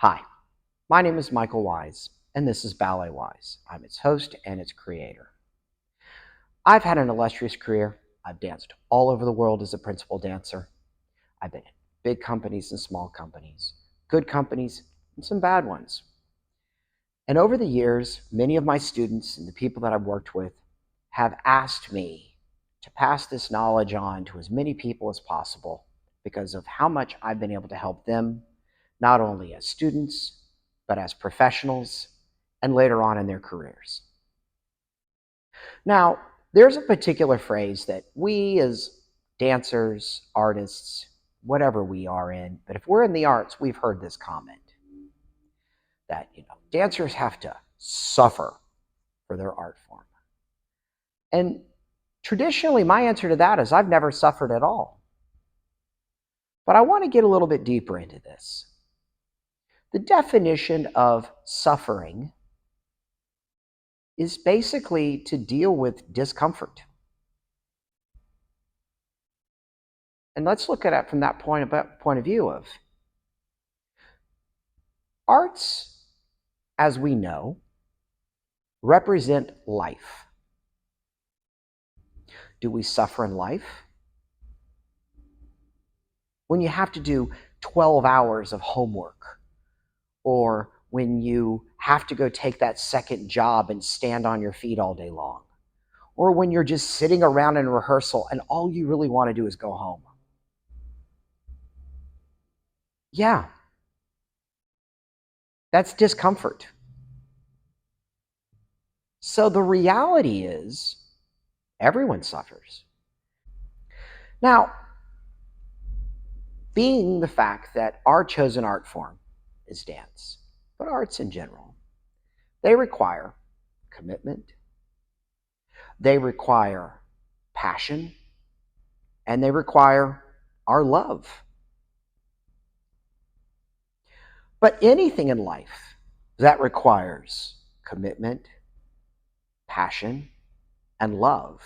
Hi, my name is Michael Wise, and this is BalletWise. I'm its host and its creator. I've had an illustrious career. I've danced all over the world as a principal dancer. I've been in big companies and small companies, good companies and some bad ones. And over the years, many of my students and the people that I've worked with have asked me to pass this knowledge on to as many people as possible because of how much I've been able to help them, not only as students, but as professionals and later on in their careers. Now, there's a particular phrase that we as dancers, artists, whatever we are in, but if we're in the arts, we've heard this comment that, dancers have to suffer for their art form. And traditionally, my answer to that is I've never suffered at all. But I want to get a little bit deeper into this. The definition of suffering is basically to deal with discomfort. And let's look at it from that point of view of arts, as we know, represent life. Do we suffer in life? When you have to do 12 hours of homework, or when you have to go take that second job and stand on your feet all day long, or when you're just sitting around in rehearsal and all you really want to do is go home. Yeah, that's discomfort. So the reality is everyone suffers. Now, being the fact that our chosen art form is dance, but arts in general, they require commitment, they require passion, and they require our love. But anything in life that requires commitment, passion, and love,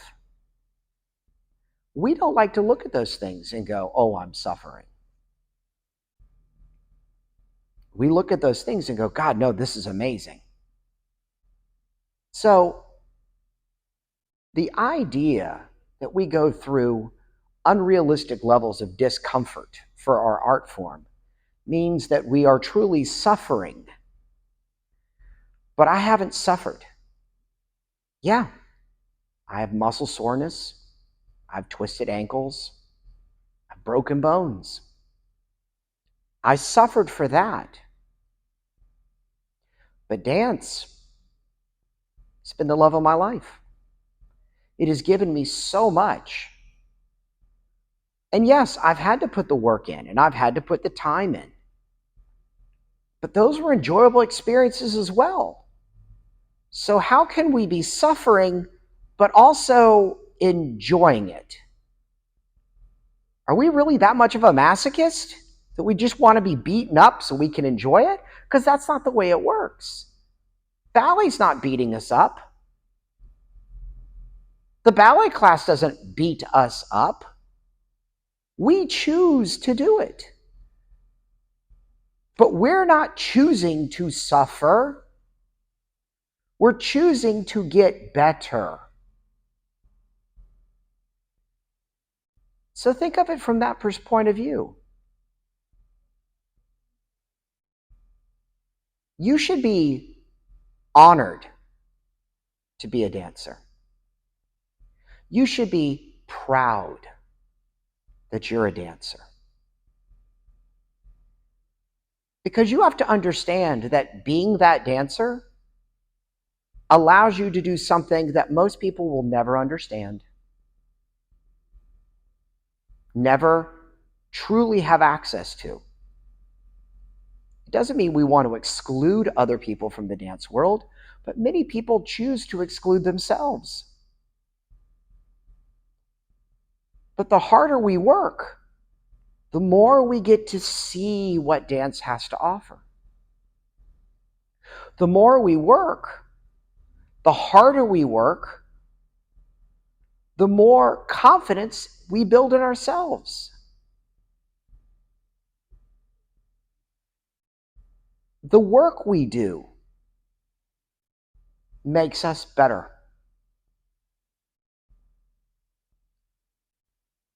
we don't like to look at those things and go, oh, I'm suffering. We look at those things and go, God, no, this is amazing. So the idea that we go through unrealistic levels of discomfort for our art form means that we are truly suffering. But I haven't suffered. Yeah, I have muscle soreness, I've twisted ankles, I've broken bones. I suffered for that. But dance, it's been the love of my life. It has given me so much. And yes, I've had to put the work in and I've had to put the time in. But those were enjoyable experiences as well. So how can we be suffering but also enjoying it? Are we really that much of a masochist that we just want to be beaten up so we can enjoy it? Because that's not the way it works. Ballet's not beating us up. The ballet class doesn't beat us up. We choose to do it. But we're not choosing to suffer. We're choosing to get better. So think of it from that point of view. You should be honored to be a dancer. You should be proud that you're a dancer. Because you have to understand that being that dancer allows you to do something that most people will never understand, never truly have access to. It doesn't mean we want to exclude other people from the dance world, but many people choose to exclude themselves. But the harder we work, the more we get to see what dance has to offer. The more we work, the harder we work, the more confidence we build in ourselves. The work we do makes us better.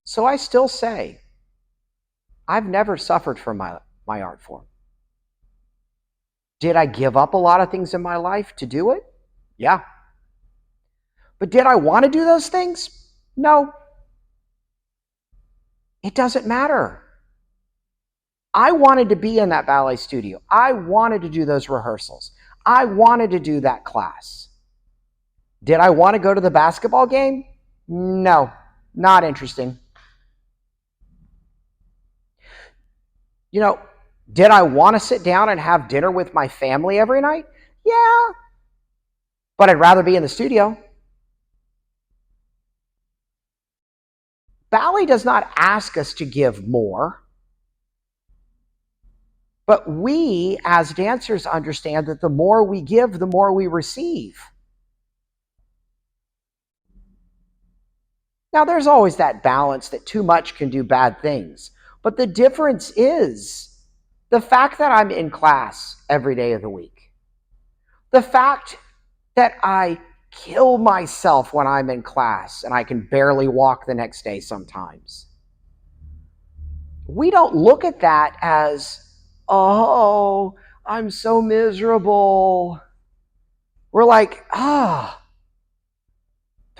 So I still say, I've never suffered from my art form. Did I give up a lot of things in my life to do it? Yeah. But did I want to do those things? No. It doesn't matter. I wanted to be in that ballet studio. I wanted to do those rehearsals. I wanted to do that class. Did I want to go to the basketball game? No, not interesting. Did I want to sit down and have dinner with my family every night? Yeah, but I'd rather be in the studio. Ballet does not ask us to give more, but we as dancers understand that the more we give, the more we receive. Now, there's always that balance that too much can do bad things, but the difference is the fact that I'm in class every day of the week, the fact that I kill myself when I'm in class and I can barely walk the next day sometimes. We don't look at that as, oh, I'm so miserable. We're like, do I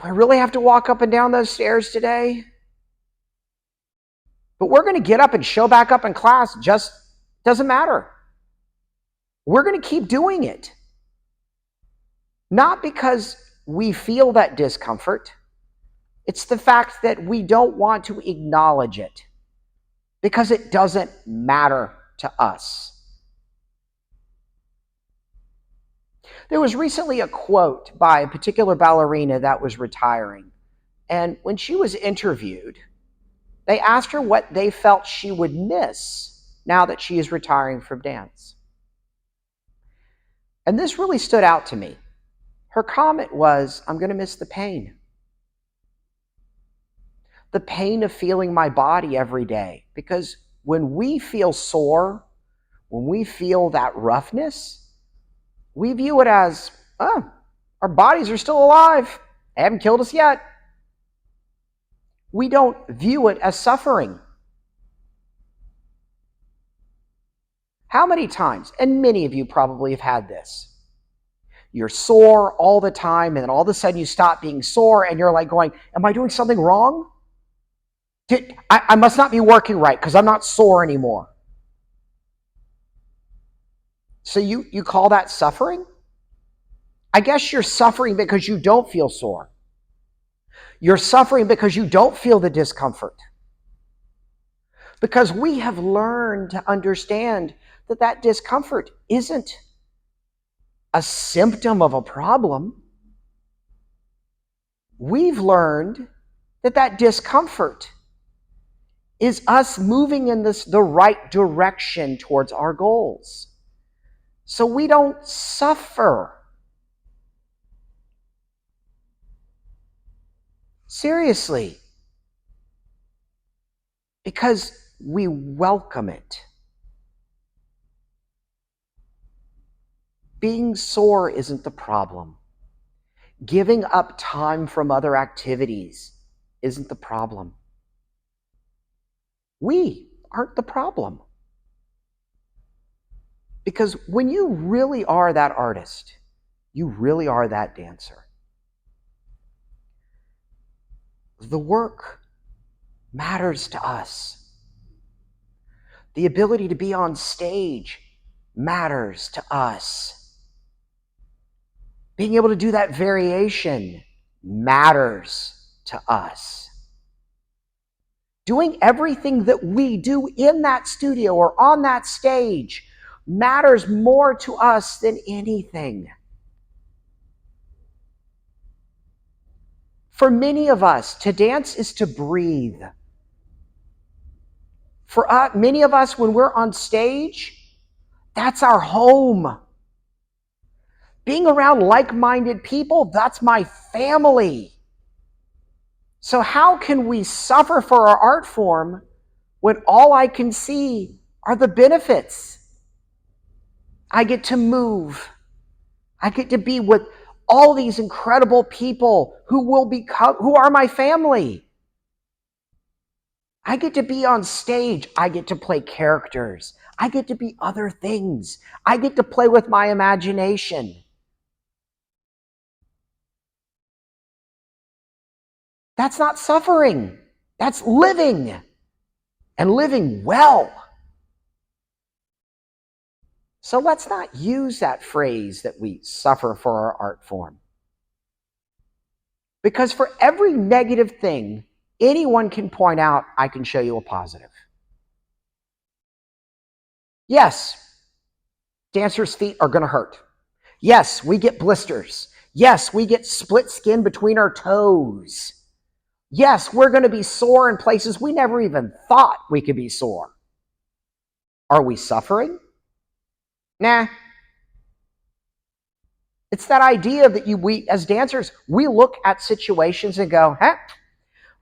really have to walk up and down those stairs today? But we're going to get up and show back up in class. Just doesn't matter. We're going to keep doing it. Not because we feel that discomfort. It's the fact that we don't want to acknowledge it because it doesn't matter to us. There was recently a quote by a particular ballerina that was retiring. And when she was interviewed, they asked her what they felt she would miss now that she is retiring from dance. And this really stood out to me. Her comment was, I'm going to miss the pain. The pain of feeling my body every day. Because when we feel sore, when we feel that roughness, we view it as, our bodies are still alive. They haven't killed us yet. We don't view it as suffering. How many times, and many of you probably have had this, you're sore all the time, and then all of a sudden you stop being sore, and you're like going, am I doing something wrong? I must not be working right because I'm not sore anymore. So you call that suffering? I guess you're suffering because you don't feel sore. You're suffering because you don't feel the discomfort. Because we have learned to understand that that discomfort isn't a symptom of a problem. We've learned that that discomfort is us moving in the right direction towards our goals. So we don't suffer. Seriously. Because we welcome it. Being sore isn't the problem. Giving up time from other activities isn't the problem. We aren't the problem. Because when you really are that artist, you really are that dancer, the work matters to us. The ability to be on stage matters to us. Being able to do that variation matters to us. Doing everything that we do in that studio or on that stage matters more to us than anything. For many of us, to dance is to breathe. For many of us, when we're on stage, that's our home. Being around like-minded people, that's my family. So how can we suffer for our art form when all I can see are the benefits? I get to move. I get to be with all these incredible people who are my family. I get to be on stage. I get to play characters. I get to be other things. I get to play with my imagination. That's not suffering. That's living, and living well. So let's not use that phrase that we suffer for our art form. Because for every negative thing anyone can point out, I can show you a positive. Yes, dancers' feet are going to hurt. Yes, we get blisters. Yes, we get split skin between our toes. Yes, we're going to be sore in places we never even thought we could be sore. Are we suffering? Nah. It's that idea that we as dancers, we look at situations and go,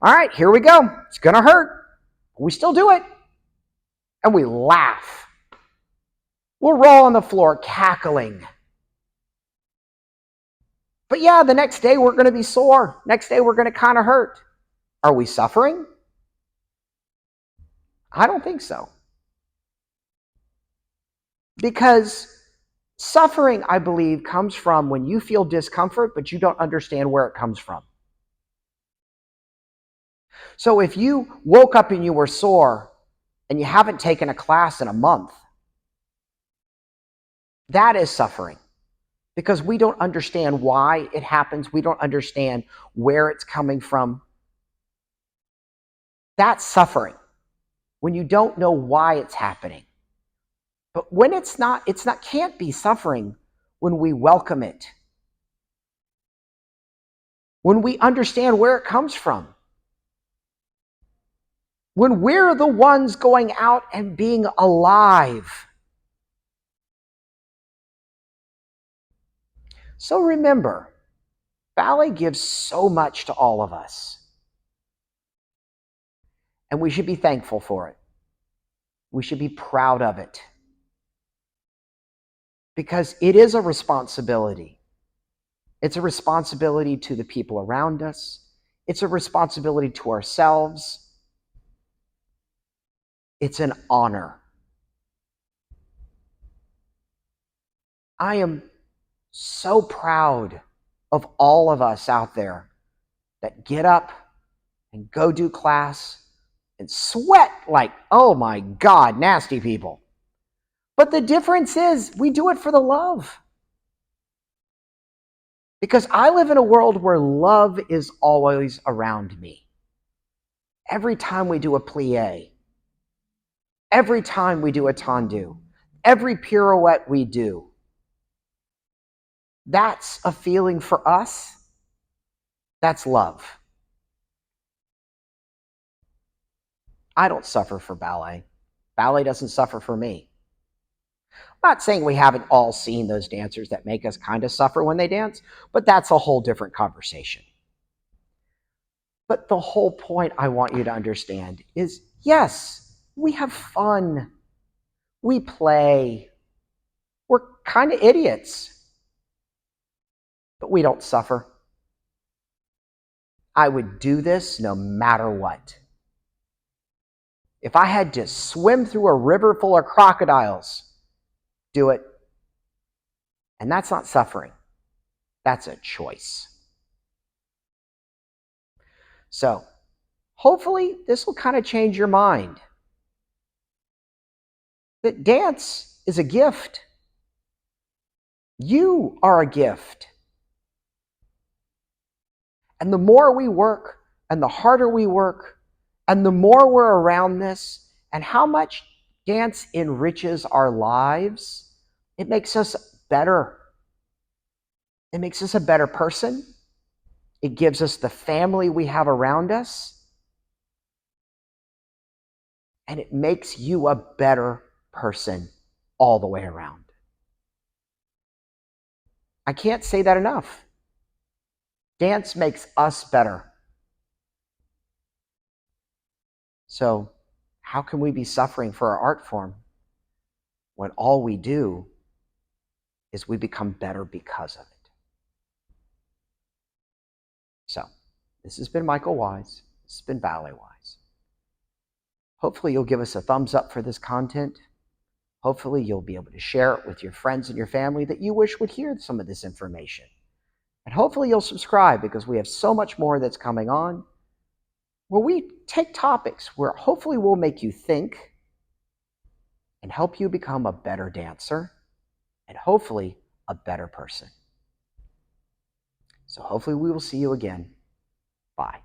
all right, here we go. It's going to hurt. We still do it. And we laugh. We'll roll on the floor cackling. But yeah, the next day we're going to be sore. Next day we're going to kind of hurt. Are we suffering? I don't think so. Because suffering, I believe, comes from when you feel discomfort, but you don't understand where it comes from. So if you woke up and you were sore and you haven't taken a class in a month, that is suffering. Because we don't understand why it happens. We don't understand where it's coming from. That's suffering. When you don't know why it's happening. But when it's not can't be suffering when we welcome it. When we understand where it comes from. When we're the ones going out and being alive. So remember, ballet gives so much to all of us. And we should be thankful for it. We should be proud of it. Because it is a responsibility. It's a responsibility to the people around us. It's a responsibility to ourselves. It's an honor. I am so proud of all of us out there that get up and go do class and sweat like, oh my God, nasty people. But the difference is we do it for the love. Because I live in a world where love is always around me. Every time we do a plie, every time we do a tendu, every pirouette we do, that's a feeling for us. That's love. I don't suffer for ballet. Ballet doesn't suffer for me. I'm not saying we haven't all seen those dancers that make us kind of suffer when they dance, but that's a whole different conversation. But the whole point I want you to understand is, yes, we have fun. We play. We're kind of idiots. But we don't suffer. I would do this no matter what. If I had to swim through a river full of crocodiles, do it. And that's not suffering. That's a choice. So, hopefully, this will kind of change your mind. That dance is a gift. You are a gift. And the more we work, and the harder we work, and the more we're around this, and how much dance enriches our lives, it makes us better. It makes us a better person. It gives us the family we have around us. And it makes you a better person all the way around. I can't say that enough. Dance makes us better. So, how can we be suffering for our art form when all we do is we become better because of it. So, this has been Michael Wise. This has been BalletWise. Hopefully you'll give us a thumbs up for this content. Hopefully you'll be able to share it with your friends and your family that you wish would hear some of this information. And hopefully you'll subscribe, because we have so much more that's coming on where we take topics where hopefully we'll make you think and help you become a better dancer and hopefully a better person. So hopefully we will see you again. Bye.